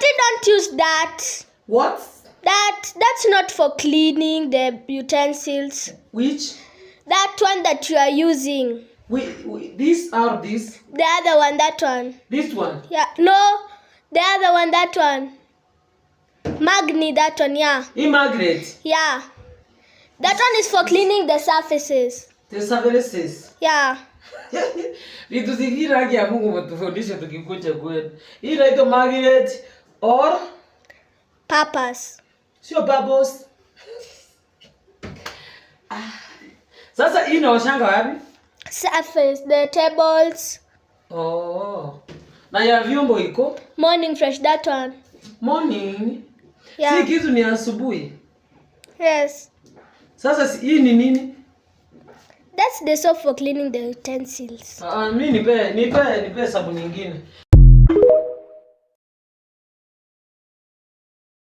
Auntie, don't use that. What? That's not for cleaning the utensils. Which? That one that you are using. This or this? The other one, that one. This one? Yeah, no. The other one, that one. Magni, that one, yeah. Margaret? Yeah. That one is for cleaning the surfaces. The surfaces? Yeah. Vitu zingine haki ya Mungu mtufundishe tukikuja kwetu. Hii inaitwa Margaret or Papas. sio bubbles. Sasa hii inaoshanga wapi? Surface, the tables. Oh. Na ya vyombo iko? Morning fresh, that one. Morning? Yeah. Si kitu ni asubuhi? Yes. Sasa hii ni nini? That's the soap for cleaning the utensils. Mimi nipe sabuni nyingine.